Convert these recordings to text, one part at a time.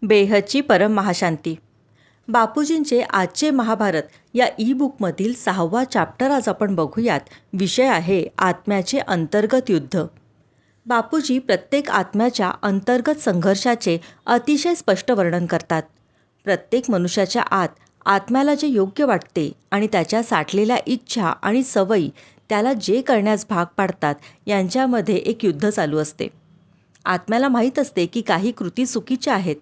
बेहदची परम महाशांती. बापूजींचे आजचे महाभारत या ई-बुकमधील 6वा चॅप्टर आज आपण बघूयात. विषय आहे आत्म्याचे अंतर्गत युद्ध. बापूजी प्रत्येक आत्म्याच्या अंतर्गत संघर्षाचे अतिशय स्पष्ट वर्णन करतात. प्रत्येक मनुष्याच्या आत आत्म्याला जे योग्य वाटते आणि त्याच्या साठलेल्या इच्छा आणि सवयी त्याला जे करण्यास भाग पाडतात यांच्यामध्ये एक युद्ध चालू असते. आत्म्याला माहीत असते की काही कृती चुकीच्या आहेत.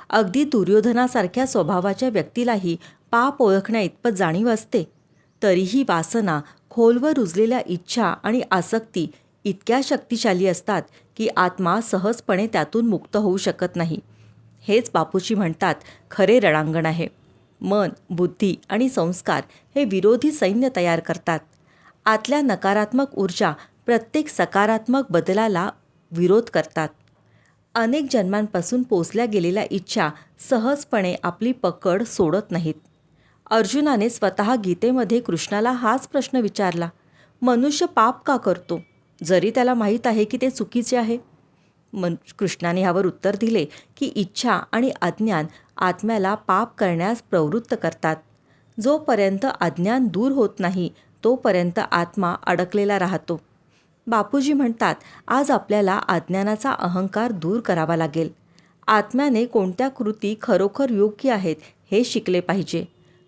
अगदी दुर्योधनासारख्या स्वभावाच्या व्यक्तीलाही पाप ओळखण्या इतपत जाणीव असते. तरीही वासना, खोलवर रुजलेल्या इच्छा आणि आसक्ती इतक्या शक्तिशाली असतात की आत्मा सहजपणे त्यातून मुक्त होऊ शकत नाही. हेच बापूजी म्हणतात खरे रणांगण आहे. मन, बुद्धी आणि संस्कार हे विरोधी सैन्य तयार करतात. आतल्या नकारात्मक ऊर्जा प्रत्येक सकारात्मक बदलाला विरोध करतात. अनेक जन्मांपासून पोसल्या गेलेल्या इच्छा सहजपणे आपली पकड सोडत नाहीत. अर्जुनाने स्वतः गीतेमध्ये कृष्णाला हाच प्रश्न विचारला, मनुष्य पाप का करतो, जरी त्याला माहीत आहे की ते चुकीचे आहे? कृष्णाने यावर उत्तर दिले की इच्छा आणि अज्ञान आत्म्याला पाप करण्यास प्रवृत्त करतात. जोपर्यंत अज्ञान दूर होत नाही तोपर्यंत आत्मा अडकलेला राहतो. बापूजी म्हणतात आज आपल्याला अज्ञानाचा अहंकार दूर करावा लागेल. आत्म्याने कोणत्या कृती खरोखर योग्य आहेत हे शिकले पाहिजे.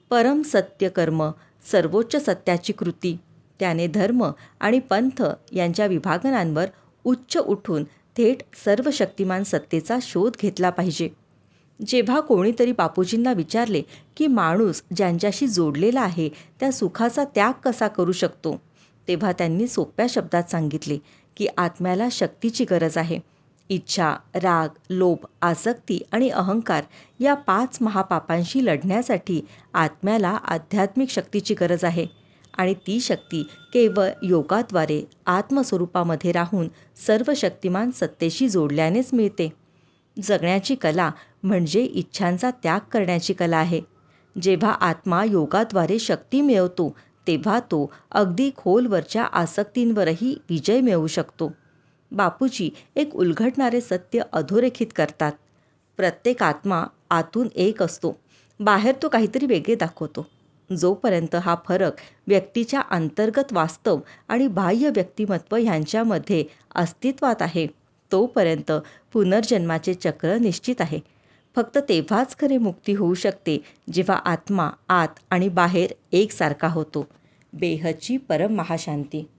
परम सत्य कर्म, सर्वोच्च सत्याची कृती, त्याने धर्म आणि पंथ यांच्या विभागनांवर उच्च उठून थेट सर्वशक्तिमान सत्तेचा शोध घेतला पाहिजे. जेव्हा कोणीतरी बापूजींना विचारले की माणूस ज्यांच्याशी जोडलेला आहे त्या सुखाचा त्याग कसा करू शकतो, तेव्हा त्यांनी सोप्या शब्दात सांगितले की आत्म्याला शक्तीची गरज आहे. इच्छा, राग, लोभ, आसक्ती आणि अहंकार या 5 महापापांशी लढण्यासाठी आत्म्याला आध्यात्मिक शक्तीची गरज आहे आणि ती शक्ती केवळ योगाद्वारे आत्मस्वरूपामध्ये राहून सर्वशक्तिमान सत्तेशी जोडल्यानेच मिळते. जगण्याची कला म्हणजे इच्छांचा त्याग करण्याची कला आहे. जेव्हा आत्मा योगाद्वारे शक्ती मिळवतो तेव्हा तो अगदी खोलवरच्या आसक्तींवरही विजय मिळवू शकतो. बापूजी एक उलगडणारे सत्य अधोरेखित करतात. प्रत्येक आत्मा आतून एक असतो, बाहेर तो काहीतरी वेगळे दाखवतो. जोपर्यंत हा फरक व्यक्तीच्या अंतर्गत वास्तव आणि बाह्य व्यक्तिमत्व यांच्यामध्ये अस्तित्वात आहे तोपर्यंत पुनर्जन्माचे चक्र निश्चित आहे. फक्त तेव्हाच खरे मुक्ती होऊ शकते जेव्हा आत्मा आत आणि बाहेर एकसारखा होतो. बेहदची परम महाशांती.